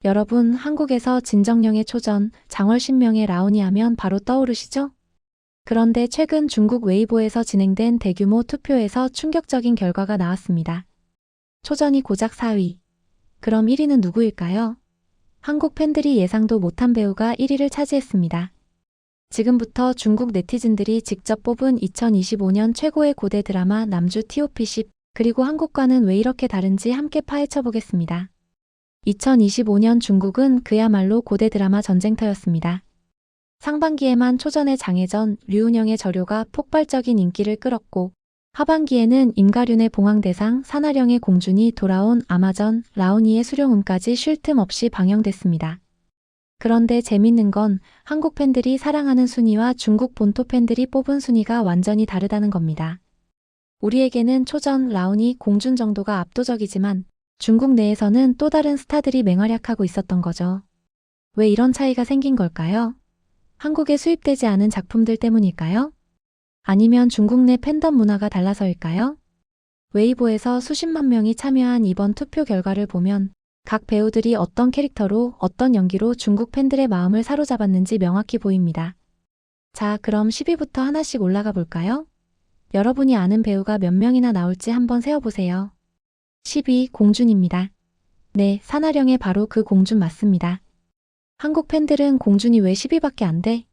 여러분, 한국에서 진정령의 초전, 장월신명의 라온이 하면 바로 떠오르시죠? 그런데 최근 중국 웨이보에서 진행된 대규모 투표에서 충격적인 결과가 나왔습니다. 초전이 고작 4위. 그럼 1위는 누구일까요? 한국 팬들이 예상도 못한 배우가 1위를 차지했습니다. 지금부터 중국 네티즌들이 직접 뽑은 2025년 최고의 고대 드라마 남주 TOP10, 그리고 한국과는 왜 이렇게 다른지 함께 파헤쳐 보겠습니다. 2025년 중국은 그야말로 고대 드라마 전쟁터였습니다. 상반기에만 초전의 장혜전, 류은영의 저료가 폭발적인 인기를 끌었고, 하반기에는 임가륜의 봉황대상, 산하령의 공준이 돌아온 아마전, 라오니의 수룡음까지 쉴 틈 없이 방영됐습니다. 그런데 재밌는 건 한국 팬들이 사랑하는 순위와 중국 본토 팬들이 뽑은 순위가 완전히 다르다는 겁니다. 우리에게는 초전, 라오니, 공준 정도가 압도적이지만 중국 내에서는 또 다른 스타들이 맹활약하고 있었던 거죠. 왜 이런 차이가 생긴 걸까요? 한국에 수입되지 않은 작품들 때문일까요? 아니면 중국 내 팬덤 문화가 달라서일까요? 웨이보에서 수십만 명이 참여한 이번 투표 결과를 보면 각 배우들이 어떤 캐릭터로, 어떤 연기로 중국 팬들의 마음을 사로잡았는지 명확히 보입니다. 자, 그럼 10위부터 하나씩 올라가 볼까요? 여러분이 아는 배우가 몇 명이나 나올지 한번 세어보세요. 10위 공준입니다. 네, 산하령의 바로 그 공준 맞습니다. 한국 팬들은 공준이 왜 10위밖에 안 돼?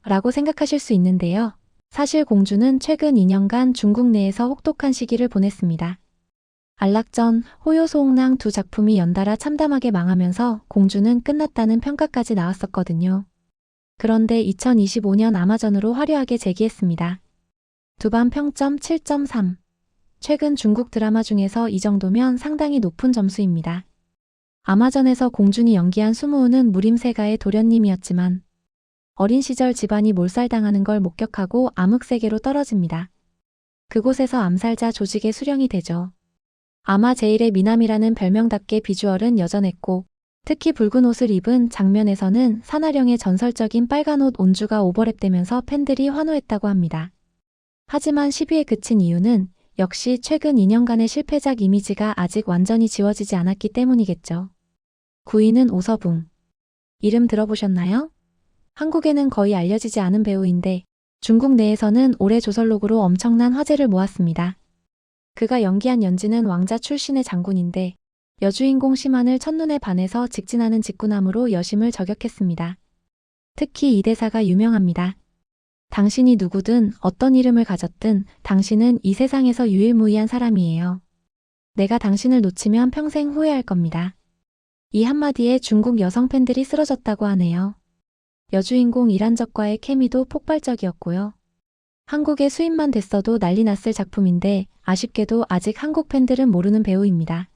라고 생각하실 수 있는데요. 사실 공준은 최근 2년간 중국 내에서 혹독한 시기를 보냈습니다. 안락전, 호요소홍랑 두 작품이 연달아 참담하게 망하면서 공준은 끝났다는 평가까지 나왔었거든요. 그런데 2025년 아마전으로 화려하게 재기했습니다. 두반 평점 7.3. 최근 중국 드라마 중에서 이 정도면 상당히 높은 점수입니다. 아마전에서 공준이 연기한 수무우는 무림세가의 도련님이었지만 어린 시절 집안이 몰살당하는 걸 목격하고 암흑세계로 떨어집니다. 그곳에서 암살자 조직의 수령이 되죠. 아마 제일의 미남이라는 별명답게 비주얼은 여전했고 특히 붉은 옷을 입은 장면에서는 산하령의 전설적인 빨간 옷 온주가 오버랩되면서 팬들이 환호했다고 합니다. 하지만 10위에 그친 이유는 역시 최근 2년간의 실패작 이미지가 아직 완전히 지워지지 않았기 때문이겠죠. 9위는 오서붕. 이름 들어보셨나요? 한국에는 거의 알려지지 않은 배우인데 중국 내에서는 올해 조설록으로 엄청난 화제를 모았습니다. 그가 연기한 연지는 왕자 출신의 장군인데 여주인공 심한을 첫눈에 반해서 직진하는 직구남으로 여심을 저격했습니다. 특히 이 대사가 유명합니다. 당신이 누구든 어떤 이름을 가졌든 당신은 이 세상에서 유일무이한 사람이에요. 내가 당신을 놓치면 평생 후회할 겁니다. 이 한마디에 중국 여성 팬들이 쓰러졌다고 하네요. 여주인공 이란적과의 케미도 폭발적이었고요. 한국에 수입만 됐어도 난리 났을 작품인데 아쉽게도 아직 한국 팬들은 모르는 배우입니다.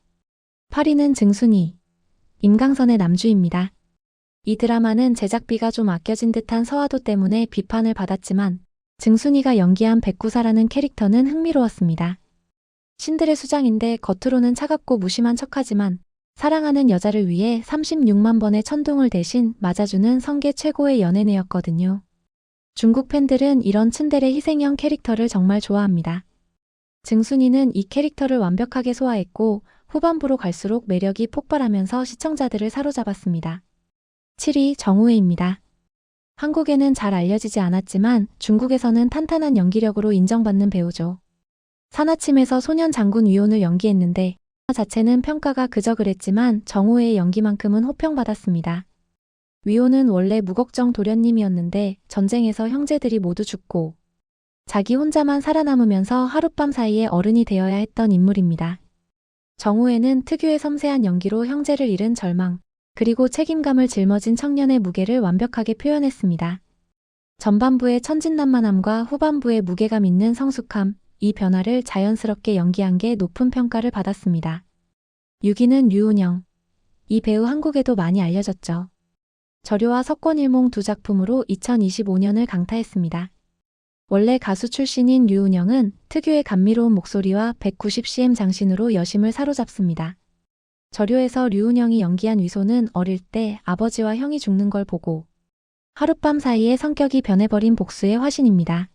8위는 증순이. 임강선의 남주입니다. 이 드라마는 제작비가 좀 아껴진 듯한 서화도 때문에 비판을 받았지만 증순이가 연기한 백구사라는 캐릭터는 흥미로웠습니다. 신들의 수장인데 겉으로는 차갑고 무심한 척하지만 사랑하는 여자를 위해 36만 번의 천둥을 대신 맞아주는 성계 최고의 연애내였거든요. 중국 팬들은 이런 츤데레 희생형 캐릭터를 정말 좋아합니다. 증순이는 이 캐릭터를 완벽하게 소화했고 후반부로 갈수록 매력이 폭발하면서 시청자들을 사로잡았습니다. 7위 정우회입니다. 한국에는 잘 알려지지 않았지만 중국에서는 탄탄한 연기력으로 인정받는 배우죠. 산하침에서 소년 장군 위온을 연기했는데 자체는 평가가 그저 그랬지만 정우회의 연기만큼은 호평받았습니다. 위온은 원래 무걱정 도련님이었는데 전쟁에서 형제들이 모두 죽고 자기 혼자만 살아남으면서 하룻밤 사이에 어른이 되어야 했던 인물입니다. 정우회는 특유의 섬세한 연기로 형제를 잃은 절망, 그리고 책임감을 짊어진 청년의 무게를 완벽하게 표현했습니다. 전반부의 천진난만함과 후반부의 무게감 있는 성숙함, 이 변화를 자연스럽게 연기한 게 높은 평가를 받았습니다. 6위는 류은영. 이 배우 한국에도 많이 알려졌죠. 저료와 석권일몽 두 작품으로 2025년을 강타했습니다. 원래 가수 출신인 류은영은 특유의 감미로운 목소리와 190cm 장신으로 여심을 사로잡습니다. 저료에서 류은영이 연기한 위소는 어릴 때 아버지와 형이 죽는 걸 보고 하룻밤 사이에 성격이 변해버린 복수의 화신입니다.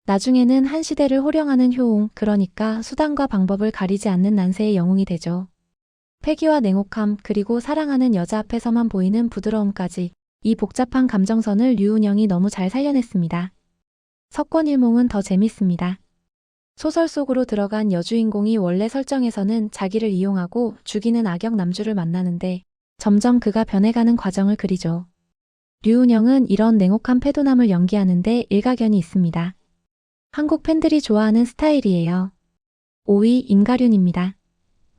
나중에는 한 시대를 호령하는 효웅, 그러니까 수단과 방법을 가리지 않는 난세의 영웅이 되죠. 패기와 냉혹함, 그리고 사랑하는 여자 앞에서만 보이는 부드러움까지 이 복잡한 감정선을 류은영이 너무 잘 살려냈습니다. 석권일몽은 더 재밌습니다. 소설 속으로 들어간 여주인공이 원래 설정에서는 자기를 이용하고 죽이는 악역 남주를 만나는데 점점 그가 변해가는 과정을 그리죠. 류은영은 이런 냉혹한 패도남을 연기하는데 일가견이 있습니다. 한국 팬들이 좋아하는 스타일이에요. 5위 임가륜입니다.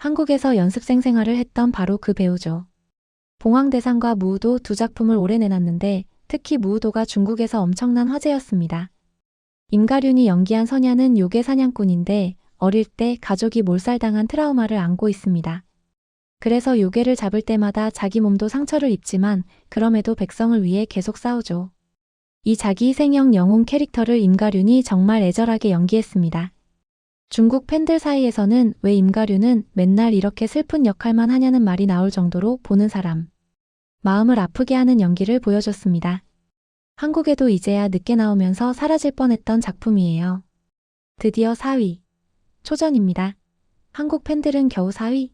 한국에서 연습생 생활을 했던 바로 그 배우죠. 봉황대상과 무우도 두 작품을 올해 내놨는데 특히 무우도가 중국에서 엄청난 화제였습니다. 임가륜이 연기한 선야는 요괴 사냥꾼인데 어릴 때 가족이 몰살당한 트라우마를 안고 있습니다. 그래서 요괴를 잡을 때마다 자기 몸도 상처를 입지만 그럼에도 백성을 위해 계속 싸우죠. 이 자기 희생형 영웅 캐릭터를 임가륜이 정말 애절하게 연기했습니다. 중국 팬들 사이에서는 왜 임가륜은 맨날 이렇게 슬픈 역할만 하냐는 말이 나올 정도로 보는 사람 마음을 아프게 하는 연기를 보여줬습니다. 한국에도 이제야 늦게 나오면서 사라질 뻔했던 작품이에요. 드디어 4위. 초전입니다. 한국 팬들은 겨우 4위?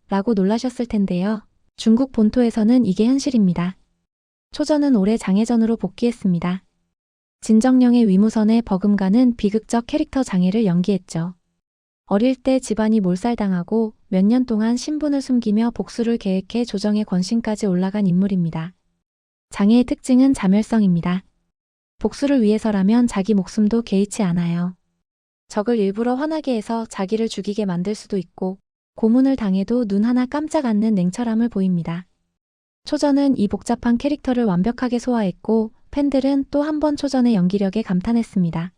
라고 놀라셨을 텐데요. 중국 본토에서는 이게 현실입니다. 초전은 올해 장혜전으로 복귀했습니다. 진정령의 위무선의 버금가는 비극적 캐릭터 장혜를 연기했죠. 어릴 때 집안이 몰살당하고 몇 년 동안 신분을 숨기며 복수를 계획해 조정의 권신까지 올라간 인물입니다. 장혜의 특징은 자멸성입니다. 복수를 위해서라면 자기 목숨도 개의치 않아요. 적을 일부러 화나게 해서 자기를 죽이게 만들 수도 있고 고문을 당해도 눈 하나 깜짝 않는 냉철함을 보입니다. 초전은 이 복잡한 캐릭터를 완벽하게 소화했고 팬들은 또 한 번 초전의 연기력에 감탄했습니다.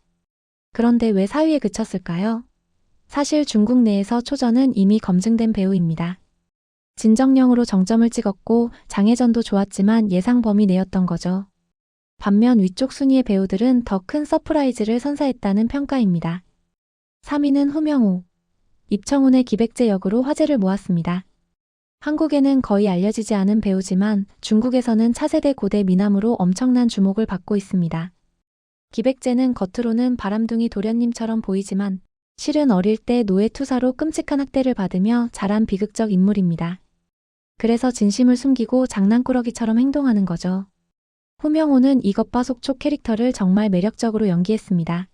그런데 왜 4위에 그쳤을까요? 사실 중국 내에서 초전은 이미 검증된 배우입니다. 진정령으로 정점을 찍었고 장혜전도 좋았지만 예상 범위 내였던 거죠. 반면 위쪽 순위의 배우들은 더 큰 서프라이즈를 선사했다는 평가입니다. 3위는 후명호, 입청훈의 기백제 역으로 화제를 모았습니다. 한국에는 거의 알려지지 않은 배우지만 중국에서는 차세대 고대 미남으로 엄청난 주목을 받고 있습니다. 기백제는 겉으로는 바람둥이 도련님처럼 보이지만 실은 어릴 때 노예투사로 끔찍한 학대를 받으며 자란 비극적 인물입니다. 그래서 진심을 숨기고 장난꾸러기처럼 행동하는 거죠. 후명호는 이것봐 속초 캐릭터를 정말 매력적으로 연기했습니다.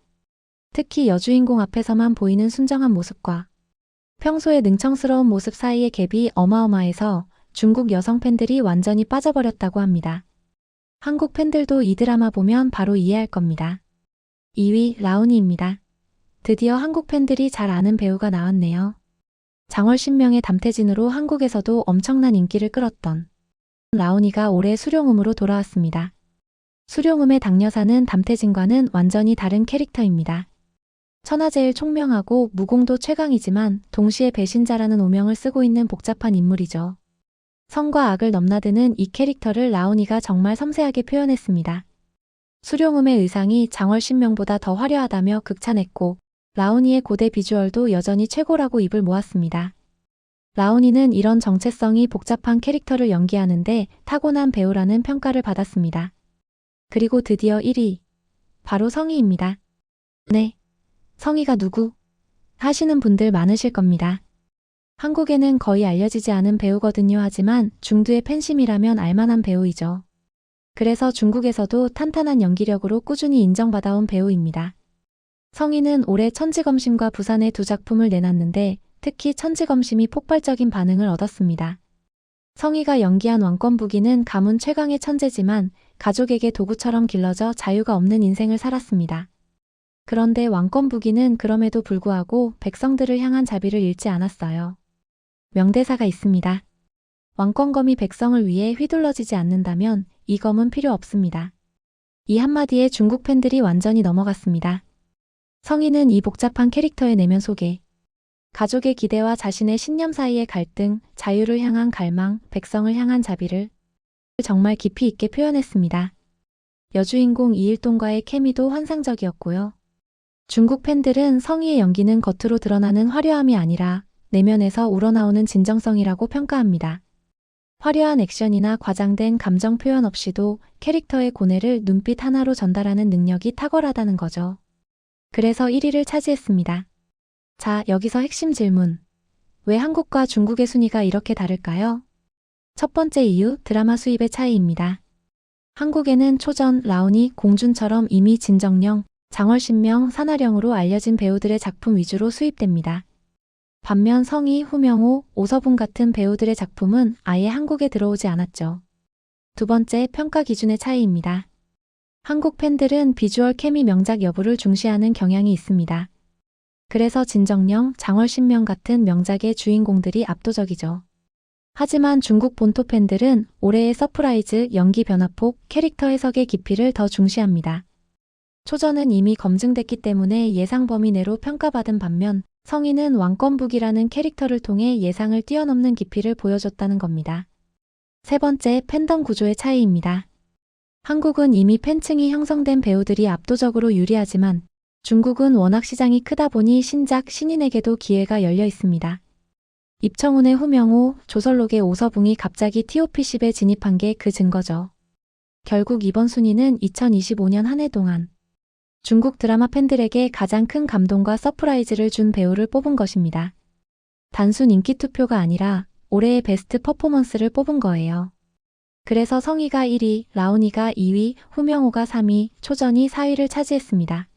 특히 여주인공 앞에서만 보이는 순정한 모습과 평소의 능청스러운 모습 사이의 갭이 어마어마해서 중국 여성 팬들이 완전히 빠져버렸다고 합니다. 한국 팬들도 이 드라마 보면 바로 이해할 겁니다. 2위 라온이입니다. 드디어 한국 팬들이 잘 아는 배우가 나왔네요. 장월신명의 담태진으로 한국에서도 엄청난 인기를 끌었던 라온이가 올해 수룡음으로 돌아왔습니다. 수룡음의 당여사는 담태진과는 완전히 다른 캐릭터입니다. 천하제일 총명하고 무공도 최강이지만 동시에 배신자라는 오명을 쓰고 있는 복잡한 인물이죠. 선과 악을 넘나드는 이 캐릭터를 라온이가 정말 섬세하게 표현했습니다. 수룡음의 의상이 장월신명보다 더 화려하다며 극찬했고 라온이의 고대 비주얼도 여전히 최고라고 입을 모았습니다. 라온이는 이런 정체성이 복잡한 캐릭터를 연기하는데 타고난 배우라는 평가를 받았습니다. 그리고 드디어 1위. 바로 성희입니다. 네. 성희가 누구? 하시는 분들 많으실 겁니다. 한국에는 거의 알려지지 않은 배우거든요. 하지만 중두의 팬심이라면 알만한 배우이죠. 그래서 중국에서도 탄탄한 연기력으로 꾸준히 인정받아온 배우입니다. 성희는 올해 천지검심과 부산의 두 작품을 내놨는데 특히 천지검심이 폭발적인 반응을 얻었습니다. 성희가 연기한 왕권부기는 가문 최강의 천재지만 가족에게 도구처럼 길러져 자유가 없는 인생을 살았습니다. 그런데 왕권부기는 그럼에도 불구하고 백성들을 향한 자비를 잃지 않았어요. 명대사가 있습니다. 왕권검이 백성을 위해 휘둘러지지 않는다면 이 검은 필요 없습니다. 이 한마디에 중국 팬들이 완전히 넘어갔습니다. 성희는 이 복잡한 캐릭터의 내면 속에 가족의 기대와 자신의 신념 사이의 갈등, 자유를 향한 갈망, 백성을 향한 자비를 정말 깊이 있게 표현했습니다. 여주인공 이일동과의 케미도 환상적이었고요. 중국 팬들은 성희의 연기는 겉으로 드러나는 화려함이 아니라 내면에서 우러나오는 진정성이라고 평가합니다. 화려한 액션이나 과장된 감정 표현 없이도 캐릭터의 고뇌를 눈빛 하나로 전달하는 능력이 탁월하다는 거죠. 그래서 1위를 차지했습니다. 자, 여기서 핵심 질문. 왜 한국과 중국의 순위가 이렇게 다를까요? 첫 번째 이유, 드라마 수입의 차이입니다. 한국에는 초전, 라온이, 공준처럼 이미 진정령, 장월신명, 산하령으로 알려진 배우들의 작품 위주로 수입됩니다. 반면 성희, 후명호, 오서분 같은 배우들의 작품은 아예 한국에 들어오지 않았죠. 두 번째, 평가 기준의 차이입니다. 한국 팬들은 비주얼 케미 명작 여부를 중시하는 경향이 있습니다. 그래서 진정령, 장월신명 같은 명작의 주인공들이 압도적이죠. 하지만 중국 본토 팬들은 올해의 서프라이즈, 연기 변화폭, 캐릭터 해석의 깊이를 더 중시합니다. 초전은 이미 검증됐기 때문에 예상 범위 내로 평가받은 반면 성희는 왕권북이라는 캐릭터를 통해 예상을 뛰어넘는 깊이를 보여줬다는 겁니다. 세 번째, 팬덤 구조의 차이입니다. 한국은 이미 팬층이 형성된 배우들이 압도적으로 유리하지만 중국은 워낙 시장이 크다 보니 신작, 신인에게도 기회가 열려 있습니다. 입청훈의 후명호, 조설록의 오서붕이 갑자기 TOP10에 진입한 게 그 증거죠. 결국 이번 순위는 2025년 한 해 동안 중국 드라마 팬들에게 가장 큰 감동과 서프라이즈를 준 배우를 뽑은 것입니다. 단순 인기 투표가 아니라 올해의 베스트 퍼포먼스를 뽑은 거예요. 그래서 성희가 1위, 라온이가 2위, 후명호가 3위, 초전이 4위를 차지했습니다.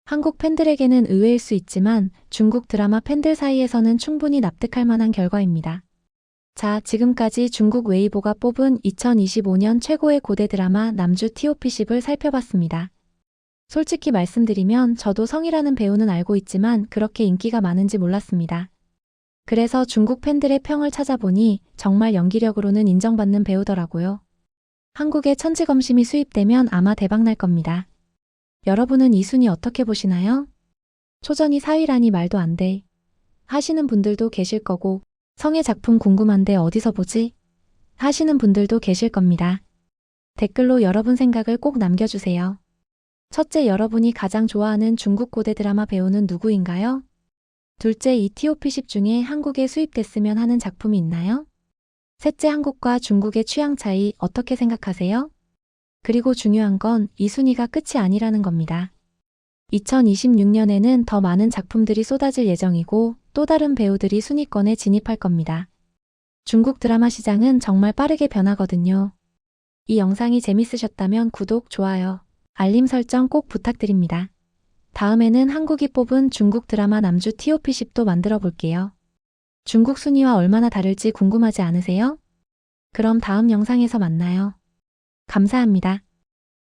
한국 팬들에게는 의외일 수 있지만 중국 드라마 팬들 사이에서는 충분히 납득할 만한 결과입니다. 자, 지금까지 중국 웨이보가 뽑은 2025년 최고의 고대 드라마 남주 TOP10을 살펴봤습니다. 솔직히 말씀드리면 저도 성희라는 배우는 알고 있지만 그렇게 인기가 많은지 몰랐습니다. 그래서 중국 팬들의 평을 찾아보니 정말 연기력으로는 인정받는 배우더라고요. 한국에 천지검심이 수입되면 아마 대박날 겁니다. 여러분은 이 순위 어떻게 보시나요? 초전이 4위라니 말도 안 돼. 하시는 분들도 계실 거고 성의 작품 궁금한데 어디서 보지? 하시는 분들도 계실 겁니다. 댓글로 여러분 생각을 꼭 남겨주세요. 첫째, 여러분이 가장 좋아하는 중국 고대 드라마 배우는 누구인가요? 둘째, 이 TOP10 중에 한국에 수입됐으면 하는 작품이 있나요? 셋째, 한국과 중국의 취향 차이 어떻게 생각하세요? 그리고 중요한 건 이 순위가 끝이 아니라는 겁니다. 2026년에는 더 많은 작품들이 쏟아질 예정이고 또 다른 배우들이 순위권에 진입할 겁니다. 중국 드라마 시장은 정말 빠르게 변하거든요. 이 영상이 재밌으셨다면 구독, 좋아요, 알림 설정 꼭 부탁드립니다. 다음에는 한국이 뽑은 중국 드라마 남주 TOP10도 만들어 볼게요. 중국 순위와 얼마나 다를지 궁금하지 않으세요? 그럼 다음 영상에서 만나요. 감사합니다.